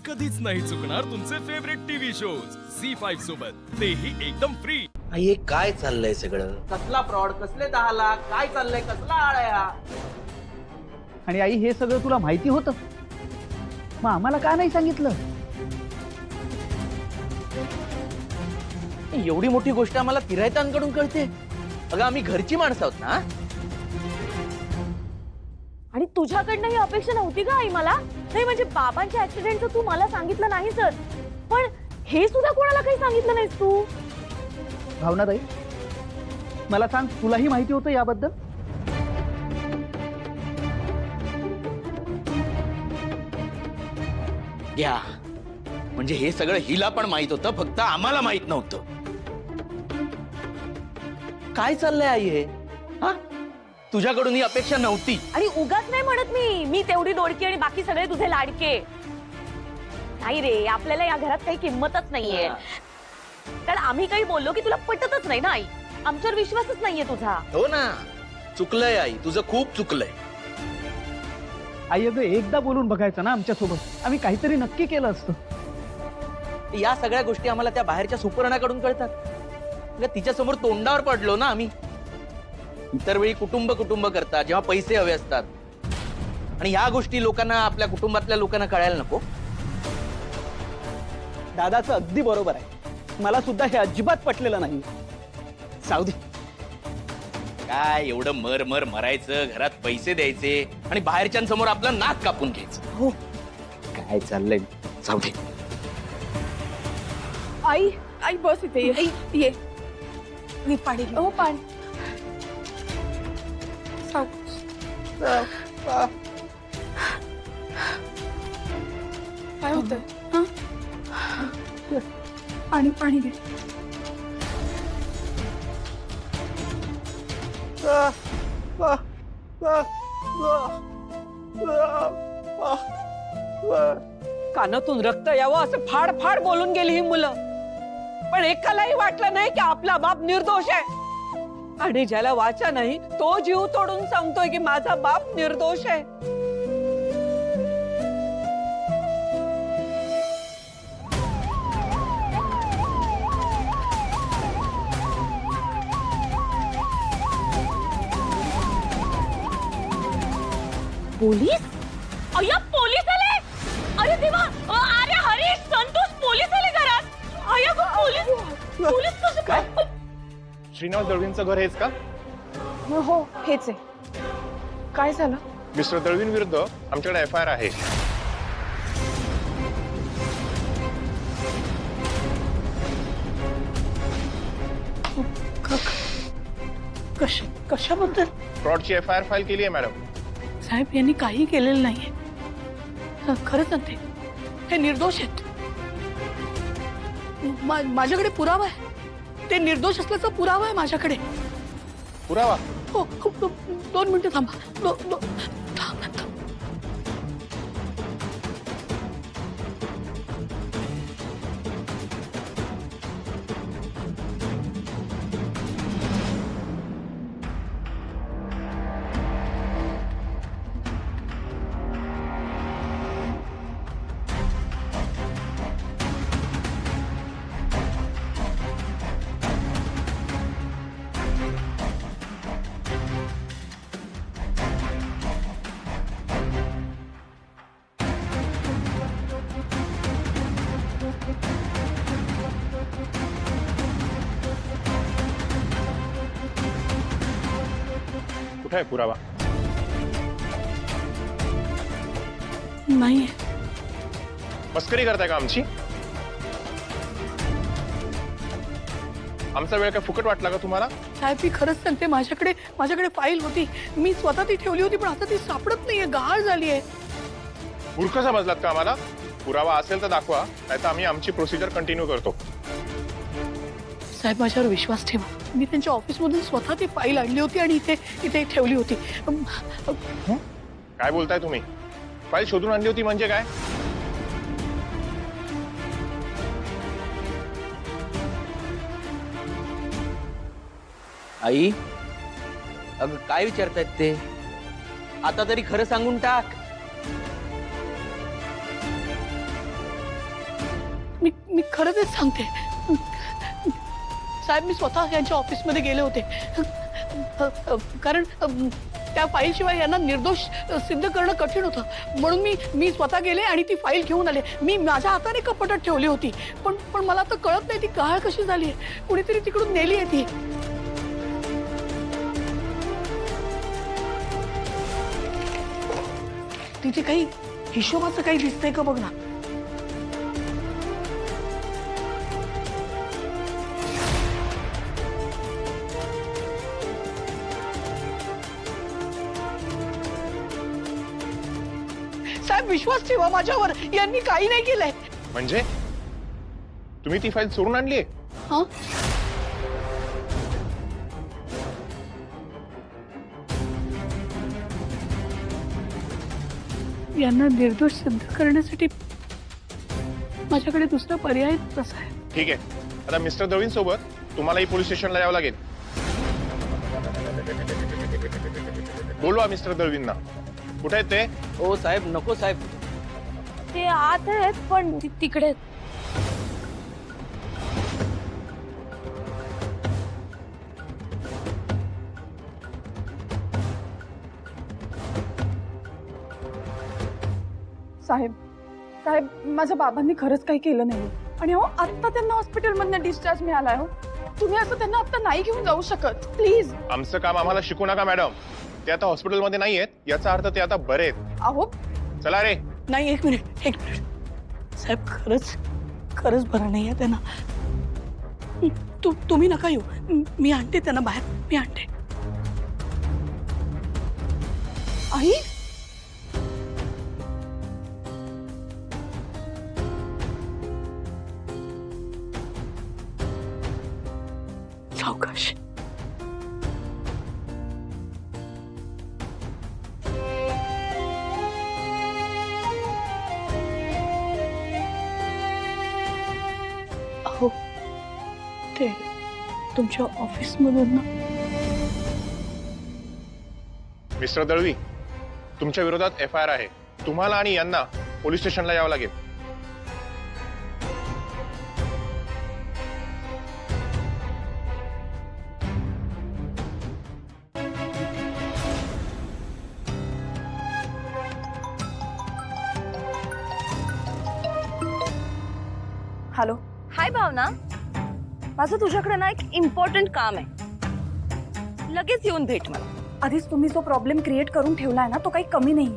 कधीच नाही चुकणार तुमचे फेवरेट टीव्ही शोज C5 सोबत, तेही एकदम फ्री। आई हे काय चाललंय सगळं? कसला फ्रॉड, कसले 10 लाख, काय चाललंय, कसला आळ्या? आणि आई हे सगळं तुला माहिती होतं, मग आम्हाला का नाही सांगितलं? एवढी मोठी गोष्ट आम्हाला तिरायतांकडून कळते? अगं आम्ही घरची माणसं आहोत ना। आणि तुझ्याकडनं ही अपेक्षा नव्हती का आई मला? नाही म्हणजे बाबांच्या ऍक्सिडेंटचं तू मला सांगितलं नाही सर, पण हे सुद्धा कोणाला काही सांगितलं नाहीस तू। भावनाताई, मला सांग, तुलाही माहिती होतं याबद्दल? घ्या, म्हणजे हे सगळं हिला पण माहित होतं, फक्त आम्हाला माहित नव्हतं। काय चाललंय आई हे? हा, तुझ्याकडून ही अपेक्षा नव्हती। आणि उगाच नाही म्हणत मी तेवढी दोडकी आणि बाकी सगळे तुझे लाडके नाही रे। आपल्याला या घरात काही किंमतच नाहीये, कारण आम्ही काही बोललो की तुला पटतच नाही ना आई। आमच्यावर विश्वासच नाहीये तुझा। हो ना, चुकलंय आई, तुझं खूप चुकलंय। आई अगं एकदा बोलून बघायचं ना आमच्यासोबत, आम्ही काहीतरी नक्की केलं असतं। या सगळ्या गोष्टी आम्हाला त्या बाहेरच्या सुपर्णाकडून कळतात। तिच्या समोर तोंडावर पडलो ना आम्ही। इतर वेळी कुटुंब कुटुंब करतात जेव्हा पैसे हवे असतात, आणि ह्या गोष्टी लोकांना, आपल्या कुटुंबातल्या लोकांना कळायला नको। दादाचं अगदी बरोबर आहे, मला सुद्धा हे अजिबात पटलेलं नाही। जाऊ दे, काय एवढं मर मरायचं, घरात पैसे द्यायचे आणि बाहेरच्यांसमोर आपलं नाक कापून घ्यायचं? हो काय चाललंय? जाऊ दे। आई आई बस इथे ये। मी पाणी घेऊ। हो पाणी। काय होतंय? पाणी पाणी घे। कानातून रक्त यावं असं फाड फाड बोलून गेली ही मुलं, पण एकालाही वाटलं नाही की आपला बाप निर्दोष आहे। आणि ज्याला वाचा नाही तो जीव तोडून सांगतोय की माझा बाप निर्दोष आहे। पोलीस? अय्या पोलीस आले! अरे देवा! अरे हरीश, संतोष, पोलीस आले घरात! अय्या गं, पोलीस कसं काय? श्रीनिवास दळवींचं घर हेच का? हो हेच आहे। काय झालं? मिस्टर दळवीं विरुद्ध आमच्याकडे FIR आहे। कशाबद्दल? फ्रॉडची FIR फाईल केली आहे मॅडम। साहेब यांनी काही केलेलं नाहीये, खरंच सांगते, हे निर्दोष आहेत। माझ्याकडे पुरावा आहे, ते निर्दोष असल्याचा पुरावा आहे माझ्याकडे। पुरावा? हो, 2 मिनिटं थांबा। थांब। कुठे आहे पुरावा? नाहीये। मस्करी करताय का आमची? आमचा वेळ काय फुकट वाटला का तुम्हाला? साहेब मी खरंच सांगते, माझ्याकडे फाईल होती, मी स्वतः ती ठेवली होती, पण आता ती सापडत नाहीये, गहाळ झालीये। मूर्ख समजलात का आम्हाला? पुरावा असेल तर दाखवा, नाहीतर आम्ही आमची प्रोसिजर कंटिन्यू करतो। साहेब माझ्यावर विश्वास ठेवा, मी त्यांच्या ऑफिसमधून स्वतः ती फाईल आणली होती आणि इथे ठेवली होती। काय बोलताय तुम्ही? फाईल शोधून आणली होती म्हणजे काय? आई, अगं काय विचारतायत ते? आता तरी खरं सांगून टाक। मी खरं तेच सांगते साहेब. मी स्वतः यांच्या ऑफिसमध्ये गेले होते कारण त्या फाईल शिवाय यांना निर्दोष सिद्ध करणं कठीण होतं. म्हणून मी स्वतः गेले आणि ती फाईल घेऊन आले. मी माझ्या हाताने कपाटात ठेवली होती, पण मला आता कळत नाही ती गहाळ कशी झाली आहे. कुणीतरी तिकडून नेली आहे ती. तिथे काही हिशोबाचं काही दिसतंय का बघ ना. साहेब विश्वास ठेवा माझ्यावर, यांनी काही नाही केलंय. म्हणजे तुम्ही ती फाईल चोरून आणली आहे? हा? यांना निर्दोष सिद्ध करण्यासाठी माझ्याकडे दुसरा पर्याय कसा आहे? ठीक आहे, आता मिस्टर दळवीन सोबत तुम्हालाही पोलीस स्टेशनला यावं लागेल. बोलवा मिस्टर दळवींना. कुठे आहेत ते? हो साहेब, नको साहेब. ते आत आहेत पण तिकडे आहेत. साहेब साहेब माझ्या बाबांनी खरंच काही केलं नाही आणि हो आत्ता त्यांना हॉस्पिटलमधनं डिस्चार्ज मिळालाय. हो तुम्ही असं त्यांना आता नाही घेऊन जाऊ शकत, प्लीज. आमचं काम आम्हाला शिकू नका मॅडम. ते आता हॉस्पिटलमध्ये नाही आहेत याचा अर्थ ते आता बरे आहेत. अहो चला रे. नाही, एक मिनिट. साहेब खरंच बरं नाही आहे त्यांना. तुम्ही नका येऊ, मी आणते त्यांना बाहेर. मी आणते. आई सावकाश. अहो ते तुमच्या ऑफिसमधून ना मिस्टर दळवी, तुमच्या विरोधात FIR आहे. तुम्हाला आणि यांना पोलीस स्टेशनला यावं लागेल. हॅलो. हाय भावना, माझं तुझ्याकडे ना एक इम्पॉर्टंट काम आहे. लगेच येऊन भेट मला. आधीच तुम्ही जो प्रॉब्लेम क्रिएट करून ठेवलाय ना तो काही कमी नाही.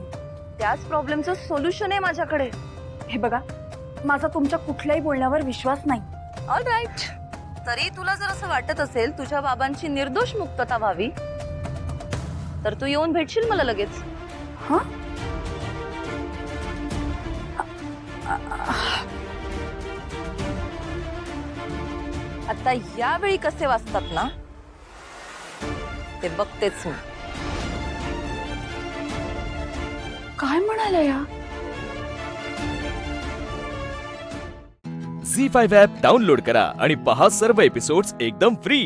त्याच प्रॉब्लेमचं सोल्युशन आहे माझ्याकडे. हे बघा, माझा तुमच्या कुठल्याही बोलण्यावर विश्वास नाही. All right. तरी तुला जर असं वाटत असेल तुझ्या बाबांची निर्दोष मुक्तता व्हावी तर तू येऊन भेटशील मला लगेच. हा? आता यावेळी कसे वाचतात ना ते बघतेच मी. काय म्हणाले या? झी5 ॲप डाउनलोड करा आणि पहा सर्व एपिसोड्स एकदम फ्री.